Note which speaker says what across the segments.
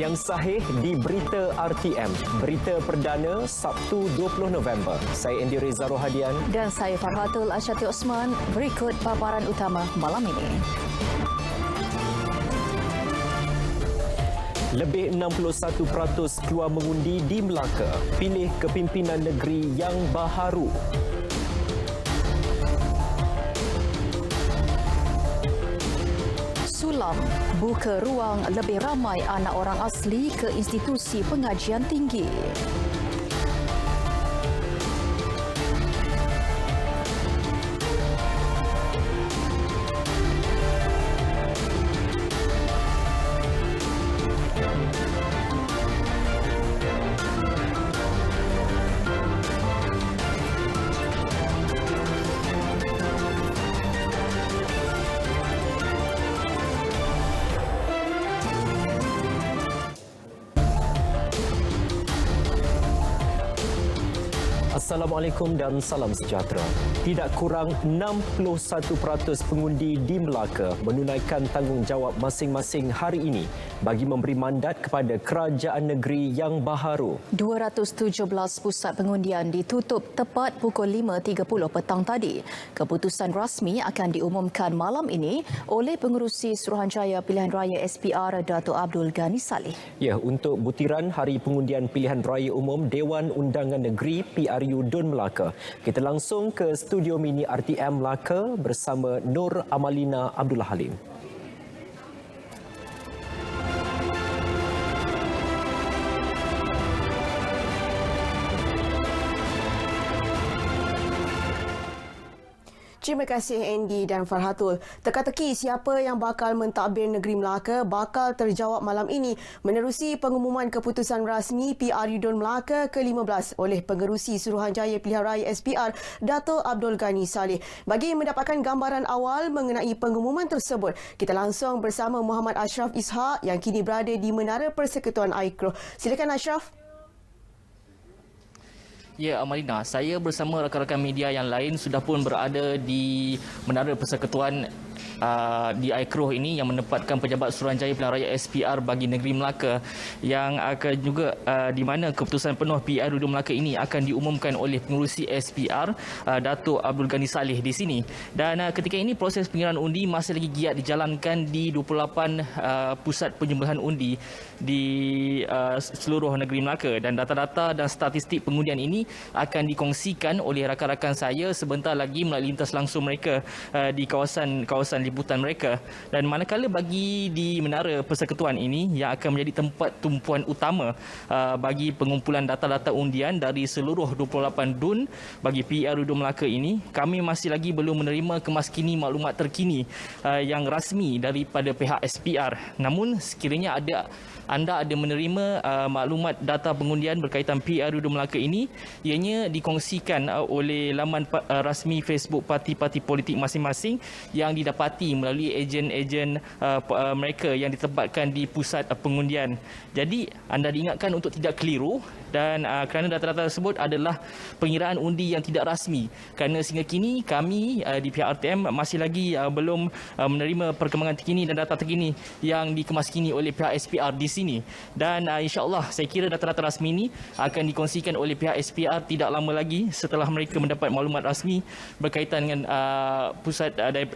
Speaker 1: yang sahih di Berita RTM. Berita perdana Sabtu 20 November. Saya Andy Reza Rohadian.
Speaker 2: Dan saya Farhatul Asyati Osman. Berikut paparan utama malam ini.
Speaker 1: Lebih 61% keluar mengundi di Melaka. Pilih kepimpinan negeri yang baharu.
Speaker 2: Sulam buka ruang lebih ramai anak orang asli ke institusi pengajian tinggi.
Speaker 1: Assalamualaikum dan salam sejahtera. Tidak kurang 61% pengundi di Melaka menunaikan tanggungjawab masing-masing hari ini bagi memberi mandat kepada kerajaan negeri yang baharu.
Speaker 2: 217 pusat pengundian ditutup tepat pukul 5.30 petang tadi. Keputusan rasmi akan diumumkan malam ini oleh Pengerusi Suruhanjaya Pilihan Raya SPR Dato' Abdul Ghani Saleh.
Speaker 1: Ya, untuk butiran Hari Pengundian Pilihan Raya Umum Dewan Undangan Negeri PRU Dun Melaka. Kita langsung ke studio mini RTM Melaka bersama Nur Amalina Abdullah Halim.
Speaker 3: Terima kasih Andy dan Farhatul. Teka-teki siapa yang bakal mentadbir negeri Melaka bakal terjawab malam ini menerusi pengumuman keputusan rasmi PRU Dun Melaka ke-15 oleh Pengerusi Suruhanjaya Pilihan Raya SPR Dato' Abdul Ghani Saleh. Bagi mendapatkan gambaran awal mengenai pengumuman tersebut, kita langsung bersama Muhammad Ashraf Ishak yang kini berada di Menara Persekutuan Aikro. Silakan Ashraf.
Speaker 4: Ya, Amalina, saya bersama rakan-rakan media yang lain sudah pun berada di Menara Persekutuan di Aikro ini yang menempatkan Pejabat Suruhanjaya Pilihan Raya SPR bagi negeri Melaka yang akan juga di mana keputusan penuh PRU Dun Melaka ini akan diumumkan oleh Pengerusi SPR Dato' Abdul Ghani Saleh di sini. Dan ketika ini proses pengiriman undi masih lagi giat dijalankan di 28 pusat penjumlahan undi di seluruh negeri Melaka, dan data-data dan statistik pengundian ini akan dikongsikan oleh rakan-rakan saya sebentar lagi melalui lintas langsung mereka di kawasan liputan mereka. Dan manakala bagi di Menara Persekutuan ini yang akan menjadi tempat tumpuan utama bagi pengumpulan data-data undian dari seluruh 28 DUN bagi PRU Dun Melaka ini, kami masih lagi belum menerima kemaskini maklumat terkini yang rasmi daripada pihak SPR. Namun sekiranya anda ada menerima maklumat data pengundian berkaitan PRU Dun Melaka ini, ianya dikongsikan oleh laman rasmi Facebook parti-parti politik masing-masing yang didapati melalui ejen-ejen mereka yang ditempatkan di pusat pengundian. Jadi anda diingatkan untuk tidak keliru, dan kerana data-data tersebut adalah pengiraan undi yang tidak rasmi. Kerana sehingga kini kami di pihak RTM masih lagi belum menerima perkembangan terkini dan data terkini yang dikemaskini oleh pihak SPR di sini. Dan insya-Allah saya kira data-data rasmi ini akan dikongsikan oleh pihak SPR tidak lama lagi setelah mereka mendapat maklumat rasmi berkaitan dengan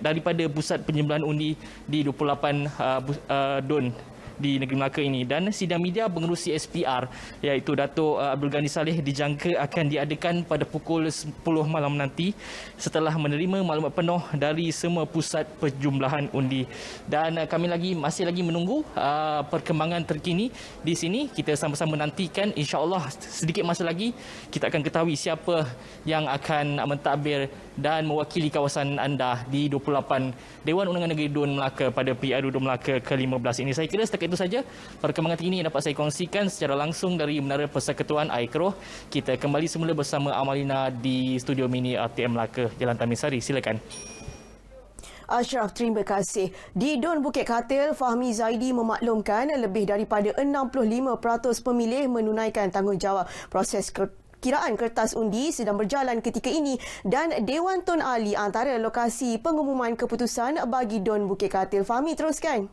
Speaker 4: daripada pusat penjumlahan undi di 28 DUN di negeri Melaka ini. Dan sidang media Pengerusi SPR iaitu Dato' Abdul Ghani Saleh dijangka akan diadakan pada pukul 10 malam nanti setelah menerima maklumat penuh dari semua pusat penjumlahan undi. Dan kami masih lagi menunggu perkembangan terkini di sini. Kita sama-sama nantikan, insya-Allah sedikit masa lagi kita akan ketahui siapa yang akan mentadbir dan mewakili kawasan anda di 28 Dewan Undangan Negeri Dun Melaka pada PRU Dun Melaka ke-15 ini. Saya kira setakat itu saja perkembangan terkini yang dapat saya kongsikan secara langsung dari Menara Persekutuan Aikro. Kita kembali semula bersama Amalina di studio mini RTM Melaka, Jalan Tamisari. Silakan.
Speaker 3: Ashraf, terima kasih. Di Dun Bukit Katil, Fahmi Zaidi memaklumkan lebih daripada 65% pemilih menunaikan tanggungjawab. Proses kiraan kertas undi sedang berjalan ketika ini dan Dewan Tun Ali antara lokasi pengumuman keputusan bagi Dun Bukit Katil. Fahmi, teruskan.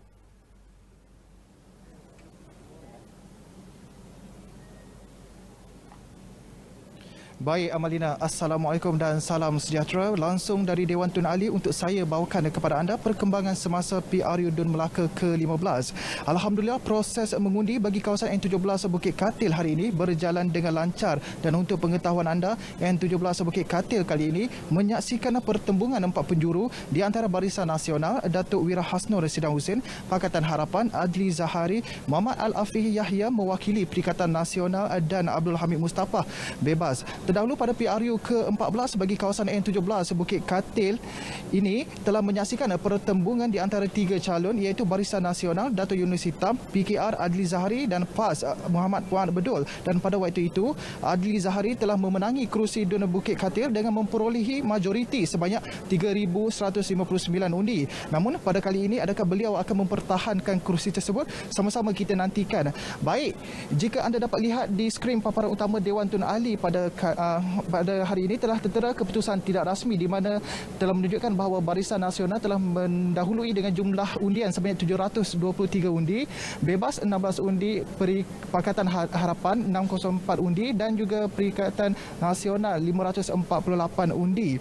Speaker 5: Baik Amalina, Assalamualaikum dan salam sejahtera. Langsung dari Dewan Tun Ali untuk saya bawakan kepada anda perkembangan semasa PRU Dun Melaka ke-15. Alhamdulillah, proses mengundi bagi kawasan N17 Bukit Katil hari ini berjalan dengan lancar, dan untuk pengetahuan anda, N17 Bukit Katil kali ini menyaksikan pertembungan 4 penjuru di antara Barisan Nasional Datuk Wira Hasnur Residang Husin, Pakatan Harapan Adli Zahari, Muhammad Al-Afih Yahya mewakili Perikatan Nasional dan Abdul Hamid Mustafa bebas. Terdahulu pada PRU ke-14 bagi kawasan N17 Bukit Katil ini telah menyaksikan pertembungan di antara 3 calon, iaitu Barisan Nasional Datuk Yunus Hitam, PKR Adli Zahari dan PAS Muhammad Puan Bedul. Dan pada waktu itu Adli Zahari telah memenangi kerusi Dun Bukit Katil dengan memperolehi majoriti sebanyak 3,159 undi. Namun pada kali ini adakah beliau akan mempertahankan kerusi tersebut? Sama-sama kita nantikan. Baik, jika anda dapat lihat di skrin paparan utama Dewan Tun Ali pada hari ini telah tertera keputusan tidak rasmi di mana telah menunjukkan bahawa Barisan Nasional telah mendahului dengan jumlah undian sebanyak 723 undi, bebas 16 undi, Pakatan Harapan 604 undi dan juga Perikatan Nasional 548 undi.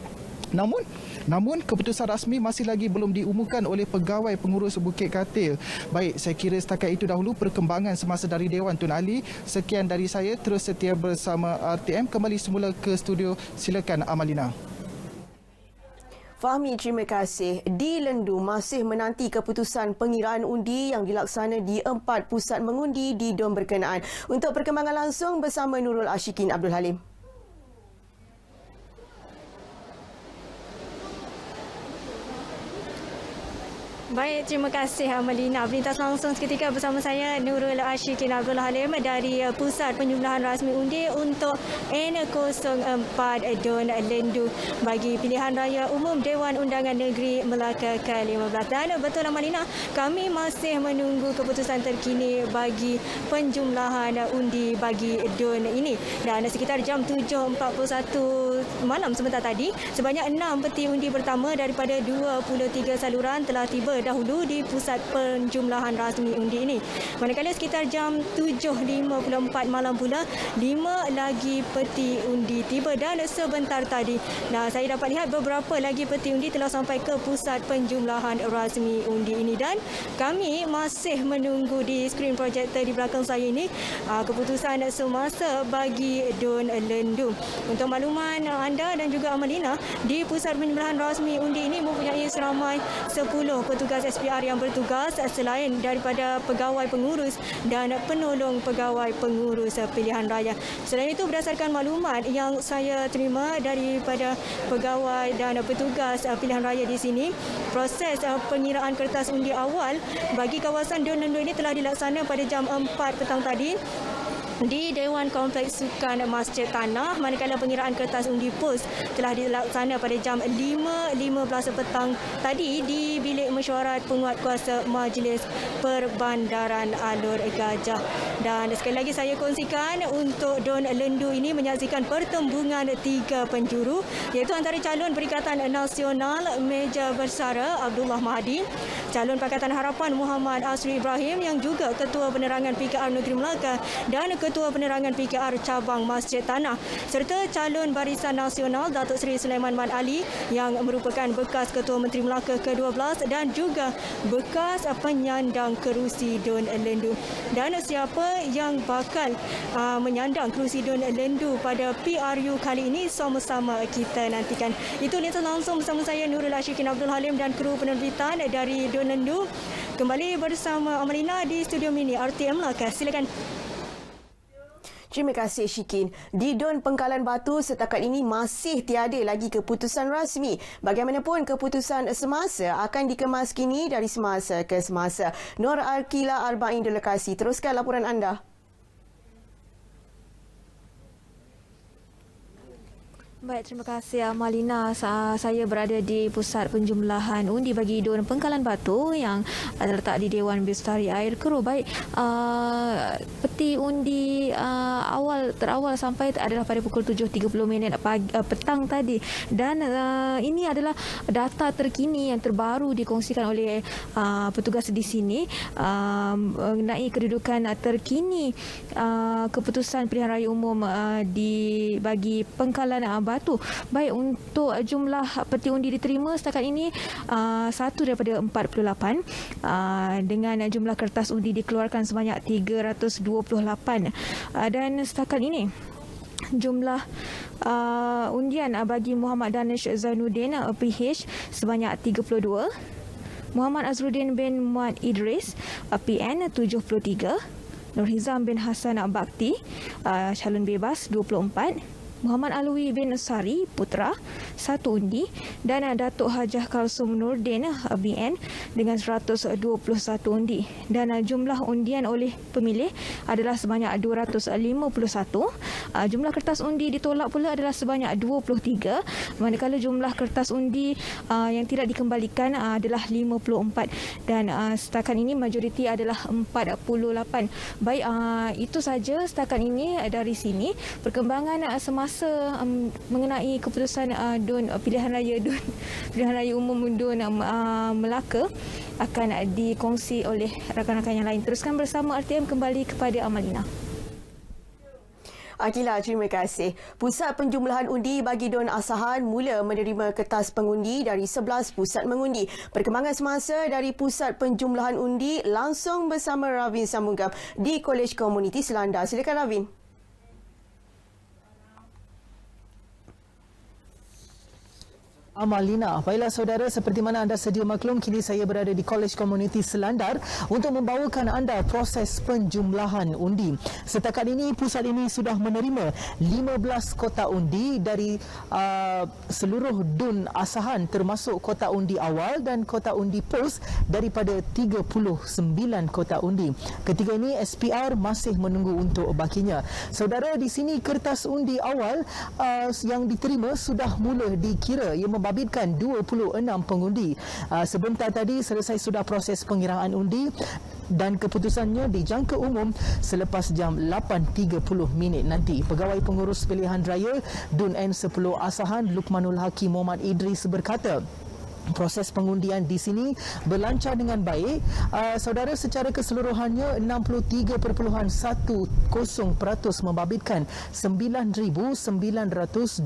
Speaker 5: Namun keputusan rasmi masih lagi belum diumumkan oleh pegawai pengurus Bukit Katil. Baik, saya kira setakat itu dahulu perkembangan semasa dari Dewan Tun Ali. Sekian dari saya, terus setia bersama RTM. Kembali semula ke studio. Silakan Amalina.
Speaker 3: Fahmi, terima kasih. Di Lendu masih menanti keputusan pengiraan undi yang dilaksana di 4 pusat mengundi di Dun berkenaan. Untuk perkembangan langsung bersama Nurul Ashikin Abdul Halim.
Speaker 6: Baik, terima kasih Amalina. Berlintas langsung seketika bersama saya Nurul Ashikin Abdul Halim dari Pusat Penjumlahan Rasmi Undi untuk N04 Dun Lendu bagi pilihan raya umum Dewan Undangan Negeri Melaka ke-15. Dan betul Amalina, kami masih menunggu keputusan terkini bagi penjumlahan undi bagi Dun ini. Dan sekitar jam 7.41 malam sebentar tadi, sebanyak 6 peti undi pertama daripada 23 saluran telah tiba dahulu di pusat penjumlahan rasmi undi ini. Manakala sekitar jam 7.54 malam pula, 5 lagi peti undi tiba dan sebentar tadi, saya dapat lihat beberapa lagi peti undi telah sampai ke pusat penjumlahan rasmi undi ini, dan kami masih menunggu di skrin projektor di belakang saya ini keputusan semasa bagi Dun Lendu. Untuk makluman anda dan juga Amalina, di pusat penjumlahan rasmi undi ini mempunyai seramai 10 petugas SPR yang bertugas selain daripada pegawai pengurus dan penolong pegawai pengurus pilihan raya. Selain itu, berdasarkan maklumat yang saya terima daripada pegawai dan petugas pilihan raya di sini, proses pengiraan kertas undi awal bagi kawasan Dun Lendu ini telah dilaksana pada jam 4 petang tadi di Dewan Kompleks Sukan Masjid Tanah, manakala pengiraan kertas undi pos telah dilaksana pada jam 5.15 petang tadi di Bilik Mesyuarat Penguatkuasa Majlis Perbandaran Alor Gajah. Dan sekali lagi saya kongsikan untuk Dun Lendu ini menyaksikan pertembungan 3 penjuru, iaitu antara calon Perikatan Nasional Meja Bersara Abdullah Mahdi, calon Pakatan Harapan Muhammad Asri Ibrahim yang juga Ketua Penerangan PKR Negeri Melaka dan Ketua Penerangan PKR Cabang Masjid Tanah, serta calon Barisan Nasional Datuk Seri Sulaiman Mat Ali yang merupakan bekas Ketua Menteri Melaka ke-12 dan juga bekas penyandang kerusi Dun Lendu. Dan siapa yang bakal menyandang kerusi Dun Lendu pada PRU kali ini, sama-sama kita nantikan. Itu lintas langsung bersama saya Nurul Ashikin Abdul Halim dan kru penerbitan dari Dun Lendu. Kembali bersama Amalina di studio mini RTM Melaka. Silakan.
Speaker 3: Terima kasih Syikin. Di Dun Pengkalan Batu setakat ini masih tiada lagi keputusan rasmi. Bagaimanapun keputusan semasa akan dikemas kini dari semasa ke semasa. Nur Arkila Arba'in di lokasi. Teruskan laporan anda.
Speaker 6: Baik, terima kasih Malina. Saya berada di pusat penjumlahan undi bagi DUN Pengkalan Batu yang terletak di Dewan Bestari Air Keruh. Baik, peti undi terawal sampai adalah pada pukul 7.30 petang tadi, dan ini adalah data terkini yang terbaru dikongsikan oleh petugas di sini mengenai kedudukan terkini keputusan pilihan raya umum bagi Pengkalan Batu. Baik, untuk jumlah peti undi diterima setakat ini 1 daripada 48, dengan jumlah kertas undi dikeluarkan sebanyak 328, dan setakat ini jumlah undian bagi Muhammad Danish Zainuddin PH sebanyak 32, Muhammad Azruddin bin Muhammad Idris PN 73, Nur Hizam bin Hassan Bakti calon bebas 24, Muhammad Alwi bin Sari Putra 1 undi, dan Datuk Hajah Kalsum Nurdin BN dengan 121 undi, dan jumlah undian oleh pemilih adalah sebanyak 251. Jumlah kertas undi ditolak pula adalah sebanyak 23, manakala jumlah kertas undi yang tidak dikembalikan adalah 54, dan setakat ini majoriti adalah 48. Baik, itu saja setakat ini dari sini. Perkembangan semasa mengenai keputusan DUN pilihan raya umum DUN Melaka akan dikongsi oleh rakan-rakan yang lain. Teruskan bersama RTM, kembali kepada Amalina.
Speaker 3: Akila, terima kasih. Pusat penjumlahan undi bagi DUN Asahan mula menerima kertas pengundi dari 11 pusat mengundi. Perkembangan semasa dari pusat penjumlahan undi langsung bersama Ravin Samungkam di Kolej Komuniti Selandar. Silakan Ravin.
Speaker 7: Amalina. Baiklah saudara, seperti mana anda sedia maklum, kini saya berada di Kolej Komuniti Selandar untuk membawakan anda proses penjumlahan undi. Setakat ini, pusat ini sudah menerima 15 kotak undi dari seluruh DUN Asahan, termasuk kotak undi awal dan kotak undi pos daripada 39 kotak undi. Ketika ini, SPR masih menunggu untuk bakinya. Saudara, di sini kertas undi awal yang diterima sudah mula dikira. Ia membabitkan 26 pengundi. Sebentar tadi selesai sudah proses pengiraan undi dan keputusannya dijangka umum selepas jam 8.30 nanti. Pegawai Pengurus Pilihan Raya DUN N10 Asahan Lukmanul Hakim Muhammad Idris berkata, proses pengundian di sini berlancar dengan baik. Saudara, secara keseluruhannya 63.10% membabitkan 9,927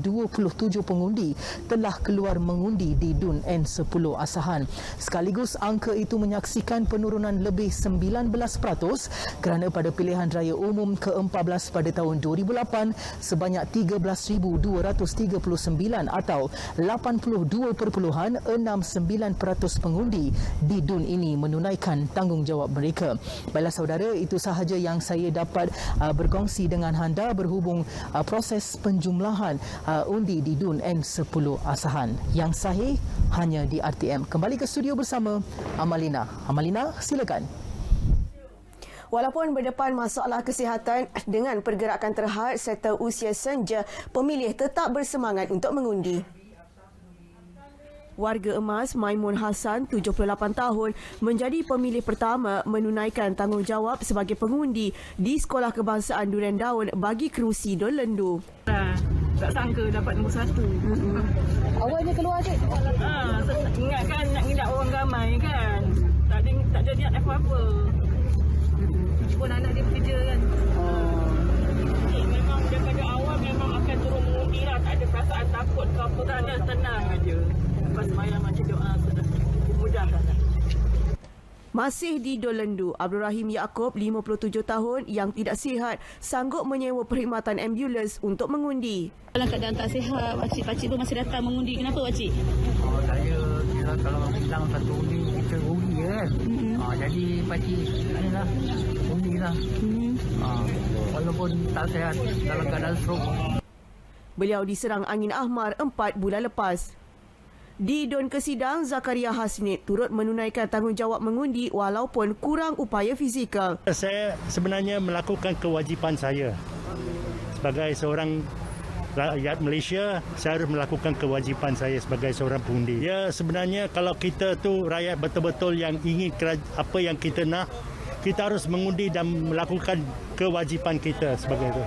Speaker 7: pengundi telah keluar mengundi di DUN N10 Asahan. Sekaligus angka itu menyaksikan penurunan lebih 19% kerana pada pilihan raya umum ke-14 pada tahun 2008 sebanyak 13,239 atau 82.69% pengundi di DUN ini menunaikan tanggungjawab mereka. Baiklah saudara, itu sahaja yang saya dapat berkongsi dengan anda berhubung proses penjumlahan undi di DUN N10 Asahan. Yang sahih hanya di RTM. Kembali ke studio bersama Amalina. Amalina, silakan.
Speaker 3: Walaupun berdepan masalah kesihatan dengan pergerakan terhad serta usia senja, pemilih tetap bersemangat untuk mengundi. Warga emas Maimun Hassan, 78 tahun, menjadi pemilih pertama menunaikan tanggungjawab sebagai pengundi di Sekolah Kebangsaan Durian Daun bagi kerusi DUN Lendu.
Speaker 8: Tak sangka dapat nombor 1.
Speaker 3: Awalnya keluar cik?
Speaker 8: Ingat kan nak ngilak orang ramai kan. Tak jadi nak apa-apa. Pun anak dia bekerja kan. Memang daripada awal memang akan turun mengundi lah. Tak ada perasaan takut ke apa. Tak ada, tenang aja. Lepas semayang macam doa sudah mudah dah.
Speaker 3: Masih di DUN Lendu, Abdul Rahim Yaakob, 57 tahun, yang tidak sihat, sanggup menyewa perkhidmatan ambulans untuk mengundi.
Speaker 9: Dalam keadaan tak sihat, pakcik-pakcik pun masih datang mengundi. Kenapa pakcik?
Speaker 10: Saya kira kalau hilang satu undi, kita rugi kan. Jadi pakcik, inilah, undi lah. Walaupun tak sihat, dalam keadaan stroke.
Speaker 3: Beliau diserang angin ahmar 4 bulan lepas. Di DUN Kesidang, Zakaria Hasnit turut menunaikan tanggungjawab mengundi walaupun kurang upaya fizikal.
Speaker 11: Saya sebenarnya melakukan kewajipan saya sebagai seorang rakyat Malaysia, saya harus melakukan kewajipan saya sebagai seorang pengundi. Ya, sebenarnya kalau kita tu rakyat betul-betul yang ingin apa yang kita nak, kita harus mengundi dan melakukan kewajipan kita sebagai itu.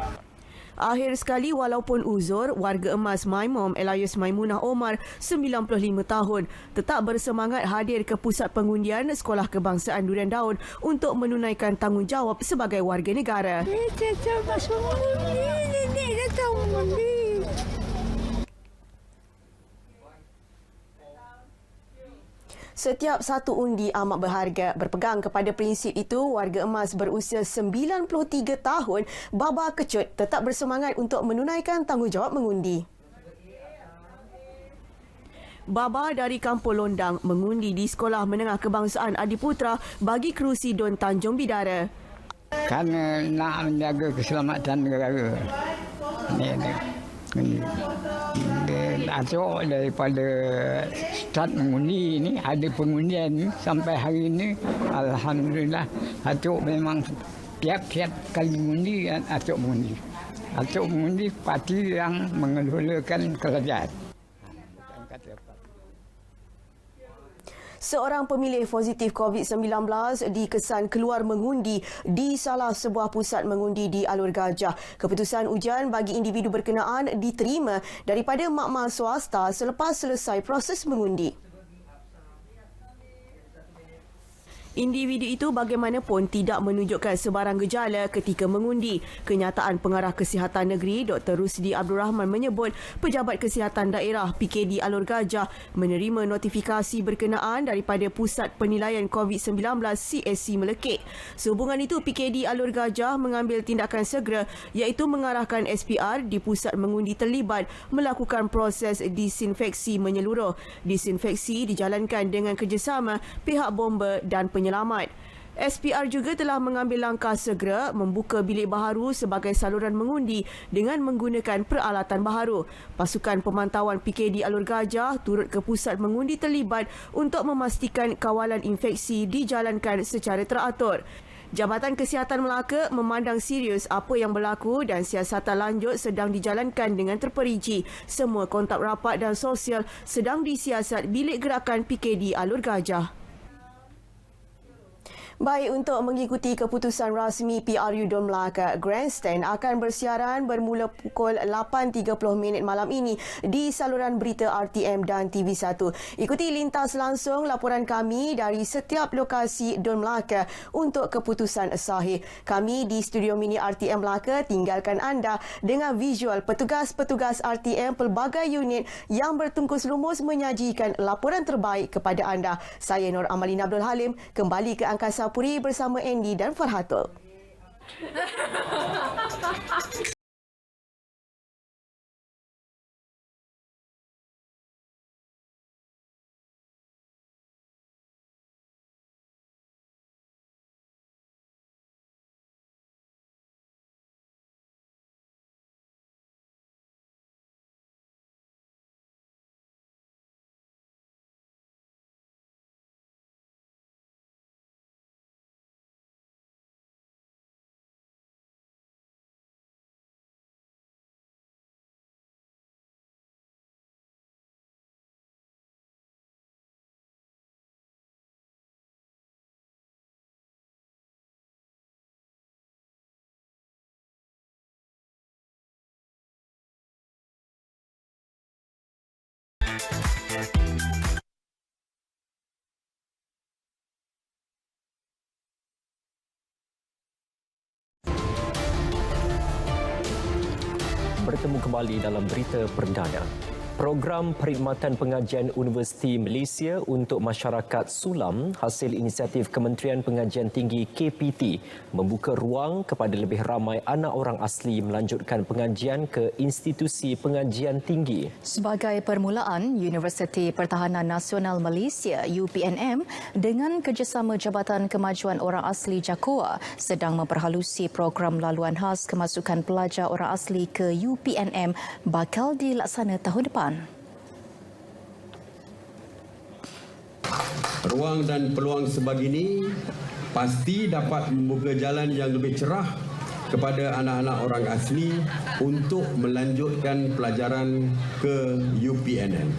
Speaker 3: Akhir sekali, walaupun uzur, warga emas My Mom Elias Maimunah Omar, 95 tahun, tetap bersemangat hadir ke pusat pengundian Sekolah Kebangsaan Durian Daun untuk menunaikan tanggungjawab sebagai warga negara. Setiap satu undi amat berharga. Berpegang kepada prinsip itu, warga emas berusia 93 tahun, Baba Kecut, tetap bersemangat untuk menunaikan tanggungjawab mengundi. Baba dari Kampung Londang mengundi di Sekolah Menengah Kebangsaan Adiputra bagi kerusi Dun Tanjung Bidara.
Speaker 10: Kerana nak menjaga keselamatan negara. Atuk daripada start mengundi ni, ada pengundian ni sampai hari ini, alhamdulillah, Atuk memang tiap-tiap kali mengundi, Atuk mengundi. Atuk mengundi parti yang mengelolakan kerajaan.
Speaker 3: Seorang pemilih positif COVID-19 dikesan keluar mengundi di salah sebuah pusat mengundi di Alur Gajah. Keputusan ujian bagi individu berkenaan diterima daripada makmal swasta selepas selesai proses mengundi. Individu itu bagaimanapun tidak menunjukkan sebarang gejala ketika mengundi. Kenyataan Pengarah Kesihatan Negeri Dr. Rusdi Abdul Rahman menyebut Pejabat Kesihatan Daerah PKD Alur Gajah menerima notifikasi berkenaan daripada Pusat Penilaian COVID-19 CSC Melekit. Sehubungan itu, PKD Alur Gajah mengambil tindakan segera iaitu mengarahkan SPR di pusat mengundi terlibat melakukan proses disinfeksi menyeluruh. Disinfeksi dijalankan dengan kerjasama pihak bomba dan penyelamat. SPR juga telah mengambil langkah segera membuka bilik baharu sebagai saluran mengundi dengan menggunakan peralatan baharu. Pasukan pemantauan PKD Alur Gajah turut ke pusat mengundi terlibat untuk memastikan kawalan infeksi dijalankan secara teratur. Jabatan Kesihatan Melaka memandang serius apa yang berlaku dan siasatan lanjut sedang dijalankan dengan terperinci. Semua kontak rapat dan sosial sedang disiasat bilik gerakan PKD Alur Gajah. Baik, untuk mengikuti keputusan rasmi PRU Dun Melaka, Grandstand akan bersiaran bermula pukul 8.30 malam ini di saluran berita RTM dan TV1. Ikuti lintas langsung laporan kami dari setiap lokasi Dun Melaka untuk keputusan sahih. Kami di studio mini RTM Melaka tinggalkan anda dengan visual petugas-petugas RTM pelbagai unit yang bertungkus lumus menyajikan laporan terbaik kepada anda. Saya Nur Amalina Abdul Halim, kembali ke Angkasa Puri bersama Andy dan Farhatul.
Speaker 1: Bertemu kembali dalam berita perdana. Program Perkhidmatan Pengajian Universiti Malaysia untuk Masyarakat Sulam hasil inisiatif Kementerian Pengajian Tinggi KPT membuka ruang kepada lebih ramai anak orang asli melanjutkan pengajian ke institusi pengajian tinggi.
Speaker 2: Sebagai permulaan, Universiti Pertahanan Nasional Malaysia UPNM dengan kerjasama Jabatan Kemajuan Orang Asli JAKOA sedang memperhalusi program laluan khas kemasukan pelajar orang asli ke UPNM bakal dilaksana tahun depan.
Speaker 12: Ruang dan peluang sebegini pasti dapat membuka jalan yang lebih cerah kepada anak-anak orang asli untuk melanjutkan pelajaran ke UPNM.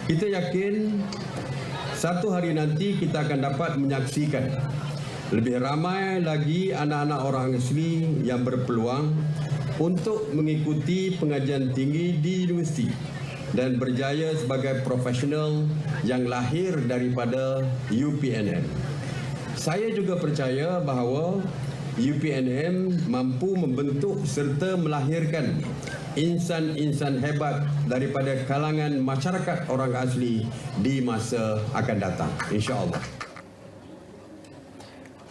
Speaker 12: Kita yakin satu hari nanti kita akan dapat menyaksikan lebih ramai lagi anak-anak orang asli yang berpeluang untuk mengikuti pengajian tinggi di universiti dan berjaya sebagai profesional yang lahir daripada UPNM. Saya juga percaya bahawa UPNM mampu membentuk serta melahirkan insan-insan hebat daripada kalangan masyarakat orang asli di masa akan datang, insya-Allah.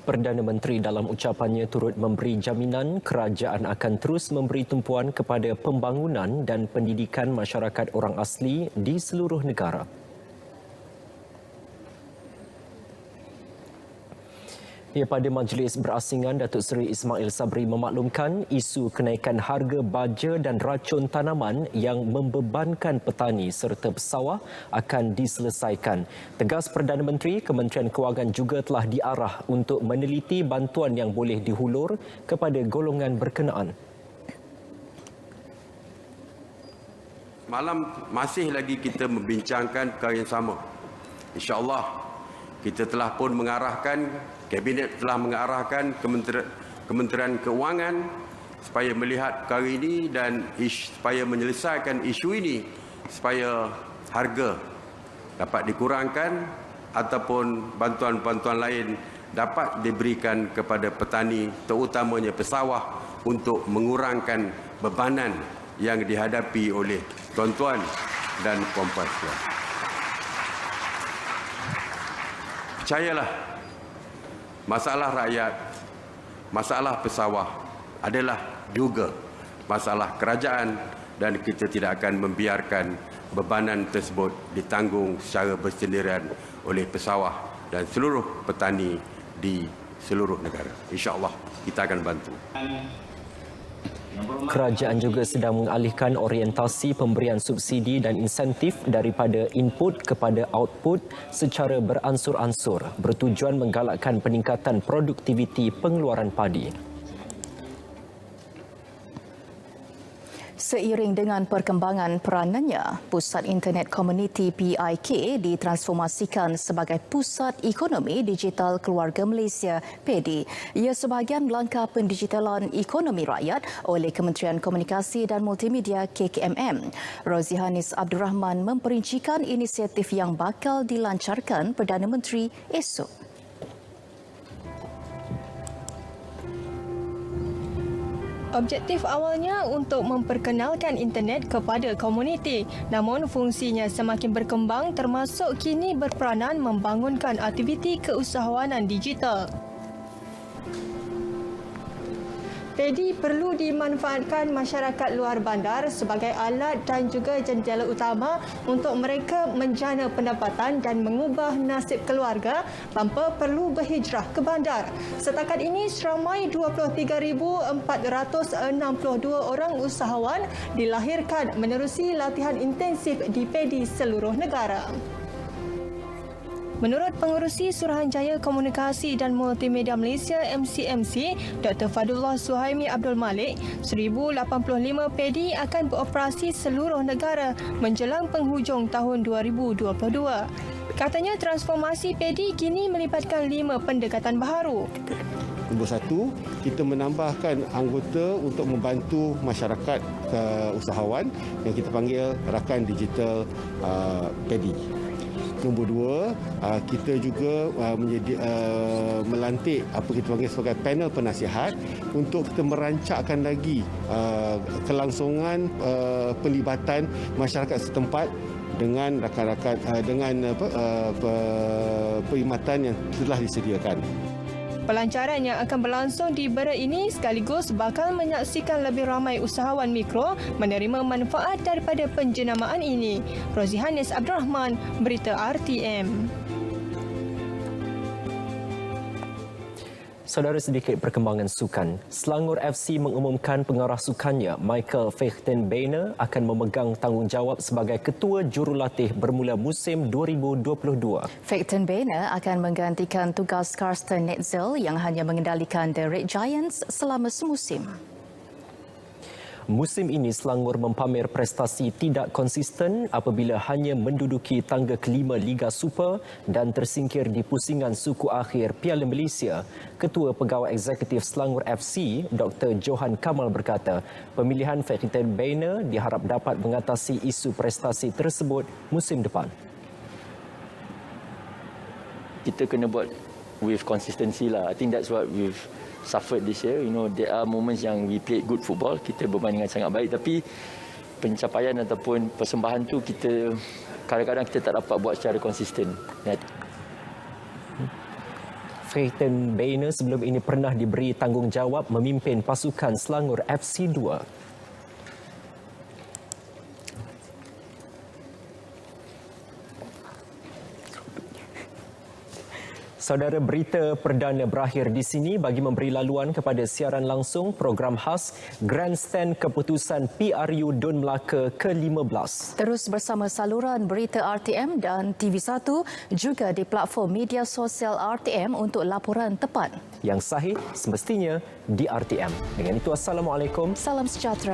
Speaker 1: Perdana Menteri dalam ucapannya turut memberi jaminan kerajaan akan terus memberi tumpuan kepada pembangunan dan pendidikan masyarakat orang asli di seluruh negara. Pada Majlis Berasingan, Datuk Seri Ismail Sabri memaklumkan isu kenaikan harga baja dan racun tanaman yang membebankan petani serta pesawah akan diselesaikan. Tegas Perdana Menteri, Kementerian Kewangan juga telah diarah untuk meneliti bantuan yang boleh dihulur kepada golongan berkenaan.
Speaker 12: Malam masih lagi kita membincangkan perkara yang sama. InsyaAllah kita telah pun mengarahkan, Kabinet telah mengarahkan Kementerian Kewangan supaya melihat perkara ini dan supaya menyelesaikan isu ini supaya harga dapat dikurangkan ataupun bantuan-bantuan lain dapat diberikan kepada petani terutamanya pesawah untuk mengurangkan bebanan yang dihadapi oleh tuan-tuan dan puan-puan. Percayalah, masalah rakyat, masalah pesawah adalah juga masalah kerajaan dan kita tidak akan membiarkan bebanan tersebut ditanggung secara bersendirian oleh pesawah dan seluruh petani di seluruh negara. InsyaAllah kita akan bantu.
Speaker 1: Kerajaan juga sedang mengalihkan orientasi pemberian subsidi dan insentif daripada input kepada output secara beransur-ansur bertujuan menggalakkan peningkatan produktiviti pengeluaran padi.
Speaker 2: Seiring dengan perkembangan peranannya, Pusat Internet Komuniti PIK ditransformasikan sebagai Pusat Ekonomi Digital Keluarga Malaysia (PEDI). Ia sebahagian langkah pendigitalan ekonomi rakyat oleh Kementerian Komunikasi dan Multimedia KKMM. Rozihanis Abdul Rahman memperincikan inisiatif yang bakal dilancarkan Perdana Menteri esok.
Speaker 6: Objektif awalnya untuk memperkenalkan internet kepada komuniti, namun fungsinya semakin berkembang termasuk kini berperanan membangunkan aktiviti keusahawanan digital. PEDI perlu dimanfaatkan masyarakat luar bandar sebagai alat dan juga jendela utama untuk mereka menjana pendapatan dan mengubah nasib keluarga tanpa perlu berhijrah ke bandar. Setakat ini, seramai 23,462 orang usahawan dilahirkan menerusi latihan intensif di PEDI seluruh negara. Menurut Pengerusi Suruhanjaya Komunikasi dan Multimedia Malaysia MCMC, Dr. Fadullah Suhaimi Abdul Malik, 1085 PEDI akan beroperasi seluruh negara menjelang penghujung tahun 2022. Katanya transformasi PEDI kini melibatkan 5 pendekatan baharu.
Speaker 13: Nombor 1, kita menambahkan anggota untuk membantu masyarakat usahawan yang kita panggil rakan digital PEDI. Nombor 2, kita juga melantik apa kita panggil sebagai panel penasihat untuk kita merancakkan lagi kelangsungan pelibatan masyarakat setempat dengan rakan-rakan dengan perkhidmatan yang telah disediakan.
Speaker 6: Pelancaran yang akan berlangsung di Bera ini sekaligus bakal menyaksikan lebih ramai usahawan mikro menerima manfaat daripada penjenamaan ini. Rozihanis Abdul Rahman, Berita RTM.
Speaker 1: Saudara, sedikit perkembangan sukan. Selangor FC mengumumkan pengarah sukannya Michael Fichtenbeiner akan memegang tanggungjawab sebagai ketua jurulatih bermula musim 2022.
Speaker 2: Fichtenbeiner akan menggantikan tugas Carsten Netzel yang hanya mengendalikan The Red Giants selama semusim.
Speaker 1: Musim ini Selangor mempamer prestasi tidak konsisten apabila hanya menduduki tangga kelima Liga Super dan tersingkir di pusingan suku akhir Piala Malaysia. Ketua Pegawai Eksekutif Selangor FC, Dr. Johan Kamal berkata, pemilihan Fichtenbeiner diharap dapat mengatasi isu prestasi tersebut musim depan.
Speaker 14: Kita kena buat with consistency lah. I think that's what we've suffered this year. There are moments yang we played good football, kita bermain dengan sangat baik, tapi pencapaian ataupun persembahan tu kita kadang-kadang kita tak dapat buat secara konsisten.
Speaker 1: Fichtenbeiner sebelum ini pernah diberi tanggungjawab memimpin pasukan Selangor FC 2. Saudara, berita perdana berakhir di sini bagi memberi laluan kepada siaran langsung program khas Grandstand Keputusan PRU Dun Melaka ke-15.
Speaker 2: Terus bersama saluran berita RTM dan TV1 juga di platform media sosial RTM untuk laporan tepat.
Speaker 1: Yang sahih semestinya di RTM. Dengan itu, Assalamualaikum.
Speaker 2: Salam sejahtera.